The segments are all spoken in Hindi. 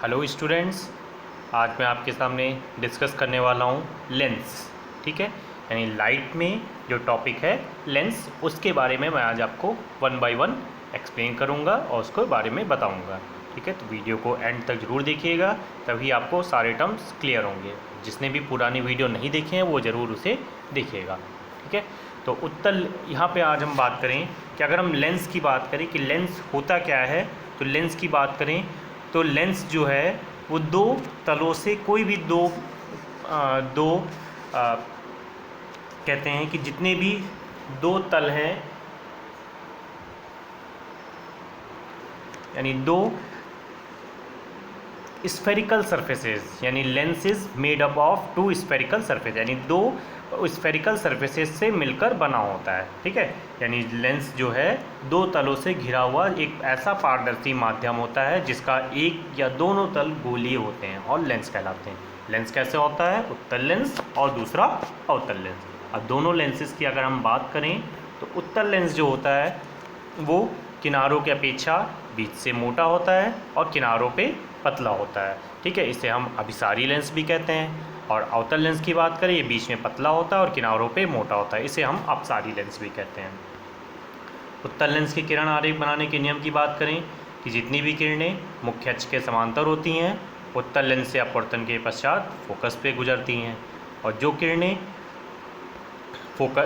हेलो स्टूडेंट्स, आज मैं आपके सामने डिस्कस करने वाला हूँ लेंस। ठीक है, यानी लाइट में जो टॉपिक है लेंस, उसके बारे में मैं आज आपको वन बाय वन एक्सप्लेन करूँगा और उसके बारे में बताऊँगा। ठीक है, तो वीडियो को एंड तक ज़रूर देखिएगा, तभी आपको सारे टर्म्स क्लियर होंगे। जिसने भी पुरानी वीडियो नहीं देखे हैं वो ज़रूर उसे देखिएगा। ठीक है, तो उत्तर यहाँ पे आज हम बात करें कि अगर हम लेंस की बात करें कि लेंस होता क्या है, तो लेंस की बात करें तो लेंस जो है वो दो तलों से कोई भी दो कहते हैं कि जितने भी दो तल हैं, यानी दो स्फेरिकल सरफेसेस, यानी lens is made up of two spherical surface, यानी दो स्फेरिकल सरफेसेस से मिलकर बना होता है। ठीक है, यानी लेंस जो है दो तलों से घिरा हुआ एक ऐसा पारदर्शी माध्यम होता है जिसका एक या दोनों तल गोलीय होते हैं और लेंस कहलाते हैं। लेंस कैसे होता है? उत्तल लेंस और दूसरा अवतल लेंस। अब दोनों लेंसेज की अगर हम बात करें तो उत्तल लेंस जो होता है वो किनारों की अपेक्षा बीच से मोटा होता है और किनारों पे पतला होता है। ठीक है, इसे हम अभिसारी लेंस भी कहते हैं। और अवतल लेंस की बात करें, ये बीच में पतला होता है और किनारों पे मोटा होता है, इसे हम अपसारी लेंस भी कहते हैं। उत्तल लेंस के किरण आरेख बनाने के नियम की बात करें कि जितनी भी किरणें मुख्य अक्ष के समांतर होती हैं उत्तल लेंस से अपवर्तन के पश्चात फोकस पे गुजरती हैं, और जो किरणें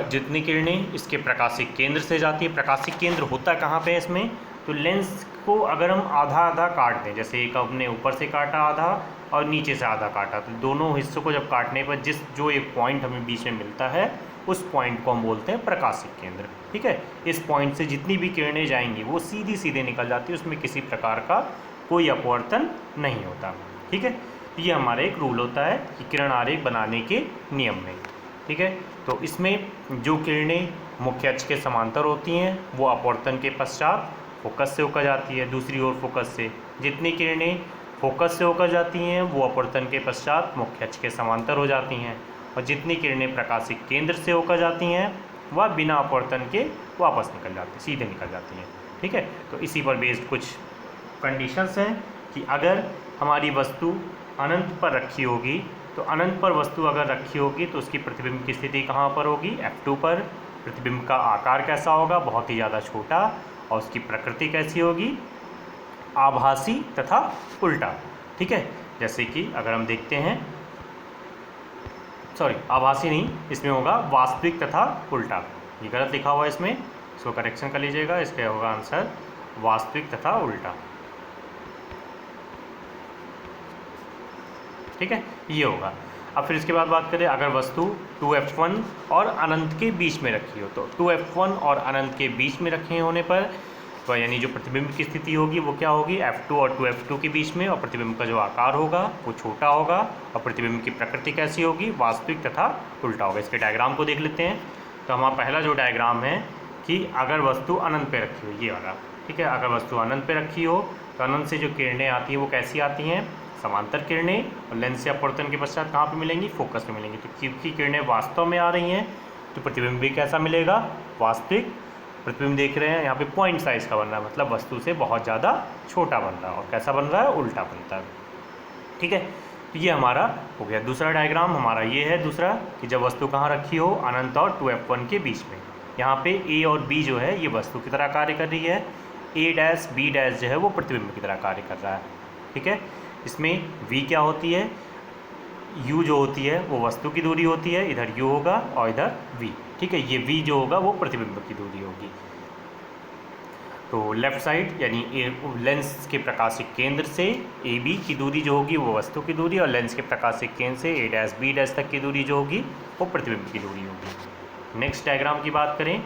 जितनी किरणें इसके प्रकाशिक केंद्र से जाती है, प्रकाशिक केंद्र होता कहाँ पे है इसमें, तो लेंस को अगर हम आधा आधा काट दें, जैसे एक हमने ऊपर से काटा आधा और नीचे से आधा काटा, तो दोनों हिस्सों को जब काटने पर जो एक पॉइंट हमें बीच में मिलता है उस पॉइंट को हम बोलते हैं प्रकाशिक केंद्र। ठीक है, इस पॉइंट से जितनी भी किरणें जाएंगी वो सीधी सीधे निकल जाती है, उसमें किसी प्रकार का कोई अपवर्तन नहीं होता। ठीक है, ये हमारा एक रूल होता है कि किरण आरेख बनाने के नियम में। ठीक है, तो इसमें जो किरणें मुख्य अक्ष के समांतर होती हैं वो अपवर्तन के पश्चात फोकस से होकर जाती है दूसरी ओर फोकस से, जितनी किरणें फोकस से होकर जाती हैं वो अपवर्तन के पश्चात मुख्य अक्ष के समांतर हो जाती हैं, और जितनी किरणें प्रकाशिक केंद्र से होकर जाती हैं वह बिना अपवर्तन के वापस निकल जाती, सीधे निकल जाती हैं। ठीक है, तो इसी पर बेस्ड कुछ कंडीशंस हैं कि अगर हमारी वस्तु अनंत पर रखी होगी, तो अनंत पर वस्तु अगर रखी होगी तो उसकी प्रतिबिंब की स्थिति कहाँ पर होगी? F2 पर। प्रतिबिंब का आकार कैसा होगा? बहुत ही ज़्यादा छोटा। और उसकी प्रकृति कैसी होगी? आभासी तथा उल्टा। ठीक है, जैसे कि अगर हम देखते हैं, सॉरी आभासी नहीं, इसमें होगा वास्तविक तथा उल्टा। ये गलत लिखा हुआ है इसमें, इसको करेक्शन कर लीजिएगा। इसका होगा आंसर वास्तविक तथा उल्टा। ठीक है, ये होगा। अब फिर इसके बाद बात करें, अगर वस्तु 2F1 और अनंत के बीच में रखी हो, तो 2F1 और अनंत के बीच में रखे होने पर तो यानी जो प्रतिबिंब की स्थिति होगी वो क्या होगी? F2 और 2F2 के बीच में, और प्रतिबिंब का जो आकार होगा वो छोटा होगा, और प्रतिबिंब की प्रकृति कैसी होगी? वास्तविक तथा उल्टा होगा। इसके डायग्राम को देख लेते हैं। तो हमारा पहला जो डायग्राम है कि अगर वस्तु अनंत पे रखी हो, ये वाला। ठीक है, अगर वस्तु अनंत पे रखी हो तो अनंत से जो किरणें आती हैं वो कैसी आती हैं? समांतर किरणें, और लेंस से अपवर्तन के पश्चात कहाँ पे मिलेंगी? फोकस में मिलेंगी। तो क्योंकि किरणें वास्तव में आ रही हैं तो प्रतिबिंब भी कैसा मिलेगा? वास्तविक। प्रतिबिंब देख रहे हैं यहाँ पे पॉइंट साइज का बन रहा है, मतलब वस्तु से बहुत ज़्यादा छोटा बन रहा है, और कैसा बन रहा है? उल्टा बनता है। ठीक है, तो ये हमारा हो गया। दूसरा डायग्राम हमारा ये है, दूसरा कि जब वस्तु कहाँ रखी हो? अनंत और 2F1 के बीच में। यहाँ पे A और B जो है ये वस्तु की तरह कार्य कर रही है, A' B' जो है वो प्रतिबिंब की तरह कार्य कर रहा है। ठीक है, इसमें V क्या होती है? U जो होती है वो वस्तु की दूरी होती है, इधर U होगा और इधर V। ठीक है, ये V जो होगा वो प्रतिबिंब की दूरी होगी। तो लेफ्ट साइड यानी लेंस के प्रकाशिक केंद्र से AB की दूरी जो होगी वो वस्तु की दूरी, और लेंस के प्रकाशिक केंद्र से A' B' तक की दूरी जो होगी वो प्रतिबिंब की दूरी होगी। नेक्स्ट डायग्राम की बात करें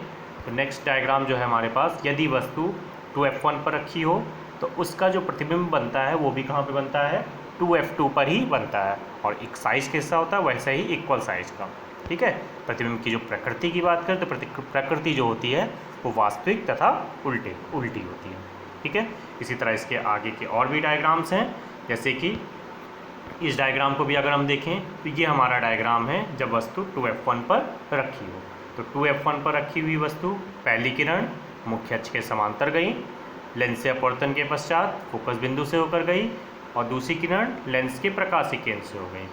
तो नेक्स्ट डायग्राम जो है हमारे पास, यदि वस्तु 2F1 पर रखी हो तो उसका जो प्रतिबिंब बनता है वो भी कहाँ पे बनता है? 2F2 पर ही बनता है, और एक साइज कैसा होता है? वैसा ही इक्वल साइज का। ठीक है, प्रतिबिंब की जो प्रकृति की बात करें तो प्रकृति जो होती है वो वास्तविक तथा उल्टी होती है। ठीक है, इसी तरह इसके आगे के और भी डायग्राम्स हैं, जैसे कि इस डायग्राम को भी अगर हम देखें तो ये हमारा डायग्राम है जब वस्तु 2F1 पर रखी हो। तो 2F1 पर रखी हुई वस्तु, पहली किरण मुख्य अक्ष के समांतर गई, लेंस से अपवर्तन के पश्चात फोकस बिंदु से होकर गई, और दूसरी किरण लेंस के प्रकाशीय केंद्र से हो गई,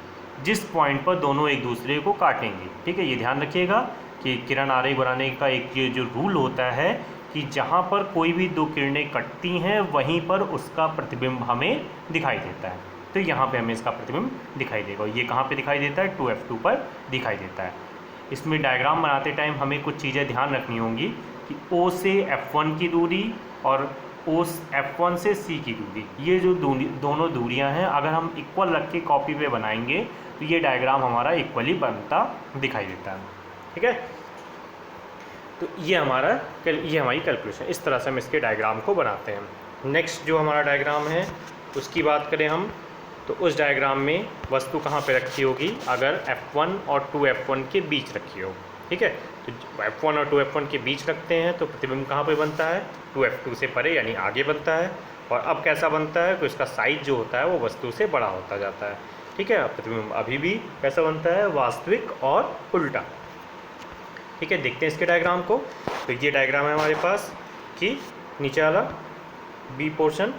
जिस पॉइंट पर दोनों एक दूसरे को काटेंगे। ठीक है, ये ध्यान रखिएगा कि किरण आरेख बनाने का एक ये जो रूल होता है कि जहाँ पर कोई भी दो किरणें कटती हैं वहीं पर उसका प्रतिबिंब हमें दिखाई देता है। तो यहाँ पे हमें इसका प्रतिबिंब दिखाई देगा। ये कहाँ पे दिखाई देता है? 2F2 पर दिखाई देता है। इसमें डायग्राम बनाते टाइम हमें कुछ चीज़ें ध्यान रखनी होंगी कि O से F1 की दूरी और F1 से C की दूरी, ये जो दोनों दूरियां हैं, अगर हम इक्वल रख के कॉपी पे बनाएंगे तो ये डायग्राम हमारा इक्वली बनता दिखाई देता है। ठीक है, तो ये हमारी कैलकुलेशन, इस तरह से हम इसके डायग्राम को बनाते हैं। नेक्स्ट जो हमारा डायग्राम है उसकी बात करें हम, तो उस डायग्राम में वस्तु कहाँ पे रखी होगी? अगर F1 और 2F1 के बीच रखी हो। ठीक है, तो F1 और 2F1 के बीच रखते हैं तो प्रतिबिंब कहाँ पे बनता है? 2F2 से परे यानी आगे बनता है। और अब कैसा बनता है? तो इसका साइज जो होता है वो वस्तु से बड़ा होता जाता है। ठीक है, प्रतिबिंब अभी भी कैसा बनता है? वास्तविक और उल्टा। ठीक है, देखते हैं इसके डायग्राम को। तो ये डायग्राम है हमारे पास कि नीचे वाला बी पोर्शन,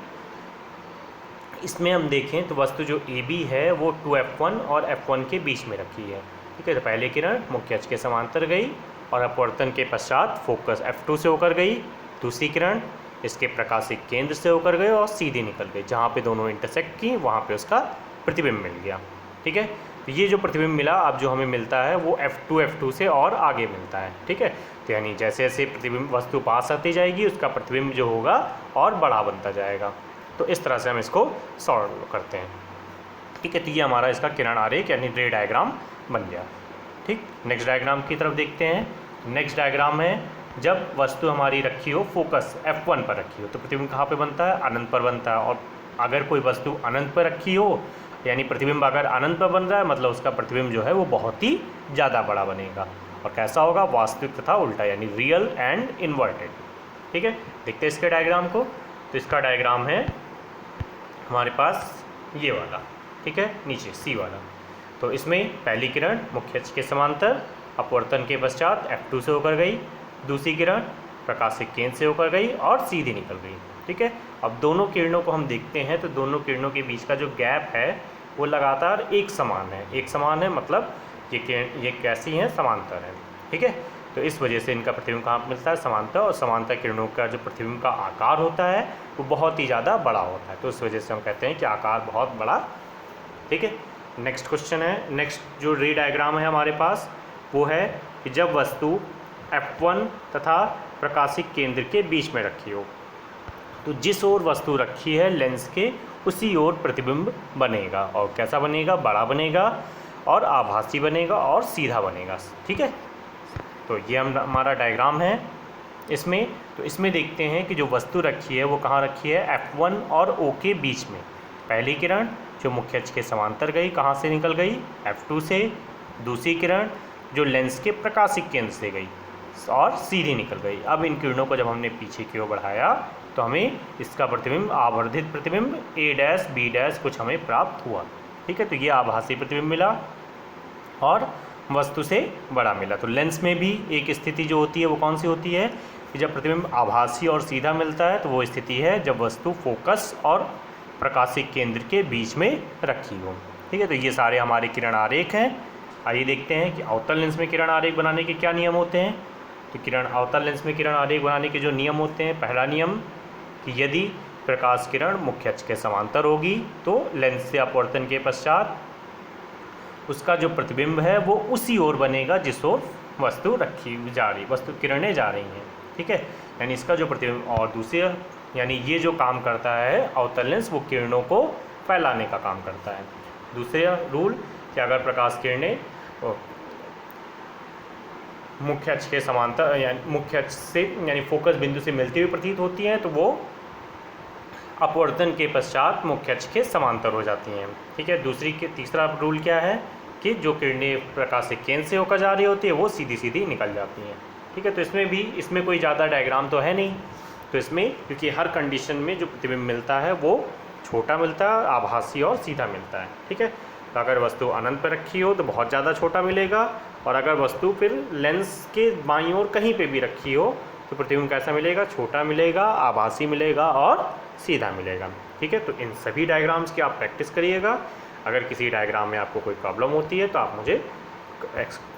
इसमें हम देखें तो वस्तु जो AB है वो 2F1 और F1 के बीच में रखी है। ठीक है, तो पहले किरण मुख्य अक्ष के समांतर गई और अपवर्तन के पश्चात फोकस F2 से होकर गई। दूसरी किरण इसके प्रकाशिक केंद्र से होकर गई और सीधी निकल गई, जहाँ पे दोनों इंटरसेक्ट की वहाँ पे उसका प्रतिबिंब मिल गया। ठीक है, तो ये जो प्रतिबिंब मिला अब जो हमें मिलता है वो F2 से और आगे मिलता है। ठीक है, तो यानी जैसे जैसे प्रतिबिंब वस्तु पास आती जाएगी उसका प्रतिबिंब जो होगा और बड़ा बनता जाएगा। तो इस तरह से हम इसको सॉल्व करते हैं। ठीक है, तो ये हमारा इसका किरण आरेख यानी रे डायग्राम बन गया। ठीक, नेक्स्ट डायग्राम की तरफ देखते हैं। नेक्स्ट डायग्राम है जब वस्तु हमारी रखी हो फोकस F1 पर रखी हो तो प्रतिबिंब कहाँ पे बनता है? अनंत पर बनता है। और अगर कोई वस्तु अनंत पर रखी हो यानी प्रतिबिंब अगर अनंत पर बन रहा है मतलब उसका प्रतिबिंब जो है वो बहुत ही ज़्यादा बड़ा बनेगा। और कैसा होगा? वास्तविक तथा उल्टा, यानी रियल एंड इन्वर्टेड। ठीक है, देखते हैं इसके डायग्राम को। तो इसका डायग्राम है हमारे पास ये वाला। ठीक है, नीचे C वाला। तो इसमें पहली किरण मुख्य अक्ष के समांतर अपवर्तन के पश्चात F2 से होकर गई, दूसरी किरण प्रकाशिक केंद्र से होकर गई और सीधी निकल गई। ठीक है, अब दोनों किरणों को हम देखते हैं तो दोनों किरणों के बीच का जो गैप है वो लगातार एक समान है। एक समान है मतलब ये कैसी हैं? समांतर है। ठीक है, तो इस वजह से इनका प्रतिबिंब कहाँ मिलता है? समांतर। और समांतर किरणों का जो प्रतिबिंब का आकार होता है वो बहुत ही ज़्यादा बड़ा होता है, तो उस वजह से हम कहते हैं कि आकार बहुत बड़ा। ठीक है, नेक्स्ट क्वेश्चन है। नेक्स्ट जो रे डायग्राम है हमारे पास वो है कि जब वस्तु F1 तथा प्रकाशिक केंद्र के बीच में रखी हो तो जिस ओर वस्तु रखी है लेंस के उसी ओर प्रतिबिंब बनेगा। और कैसा बनेगा? बड़ा बनेगा और आभासी बनेगा और सीधा बनेगा। ठीक है, तो ये हमारा डायग्राम है इसमें। तो इसमें देखते हैं कि जो वस्तु रखी है वो कहाँ रखी है? F1 और O के बीच में। पहली किरण जो मुख्य अक्ष के समांतर गई, कहाँ से निकल गई? F2 से। दूसरी किरण जो लेंस के प्रकाशिक केंद्र से गई और सीधी निकल गई। अब इन किरणों को जब हमने पीछे की ओर बढ़ाया तो हमें इसका प्रतिबिंब, आवर्धित प्रतिबिंब A' B' कुछ हमें प्राप्त हुआ। ठीक है, तो ये आभासी प्रतिबिंब मिला और वस्तु से बड़ा मिला। तो लेंस में भी एक स्थिति जो होती है वो कौन सी होती है कि जब प्रतिबिंब आभासी और सीधा मिलता है तो वो स्थिति है जब वस्तु फोकस और प्रकाशिक केंद्र के बीच में रखी हो। ठीक है, तो ये सारे हमारे किरण आरेख हैं। आइए देखते हैं कि अवतल लेंस में किरण आरेख बनाने के क्या नियम होते हैं। तो अवतल लेंस में किरण आरेख बनाने के जो नियम होते हैं, पहला नियम कि यदि प्रकाश किरण मुख्य अक्ष के समांतर होगी तो लेंस से अपवर्तन के पश्चात उसका जो प्रतिबिंब है वो उसी ओर बनेगा जिस ओर वस्तु रखी जा रही, वस्तु किरणें जा रही हैं। ठीक है, यानी इसका जो प्रतिबिंब, और दूसरे यानी ये जो काम करता है अवतल लेंस वो किरणों को फैलाने का काम करता है। दूसरा रूल कि अगर प्रकाश किरणें मुख्य अक्ष के समांतर यानी मुख्य अक्ष से यानी फोकस बिंदु से मिलती हुई प्रतीत होती हैं तो वो अपवर्तन के पश्चात मुख्य अक्ष के समांतर हो जाती हैं। ठीक है, तीसरा रूल क्या है कि जो किरणें प्रकाशिक केंद्र से होकर जा रही होती है वो सीधी सीधी निकल जाती हैं। ठीक है, तो इसमें कोई ज़्यादा डायग्राम तो है नहीं, तो इसमें क्योंकि हर कंडीशन में जो प्रतिबिंब मिलता है वो छोटा मिलता है, आभासी और सीधा मिलता है। ठीक है, तो अगर वस्तु अनंत पर रखी हो तो बहुत ज़्यादा छोटा मिलेगा, और अगर वस्तु फिर लेंस के बाईं ओर कहीं पे भी रखी हो तो प्रतिबिंब कैसा मिलेगा? छोटा मिलेगा, आभासी मिलेगा और सीधा मिलेगा। ठीक है, तो इन सभी डायग्राम्स की आप प्रैक्टिस करिएगा। अगर किसी डायग्राम में आपको कोई प्रॉब्लम होती है तो आप मुझे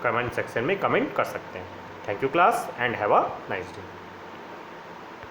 कमेंट सेक्शन में कमेंट कर सकते हैं। Thank you class and have a nice day.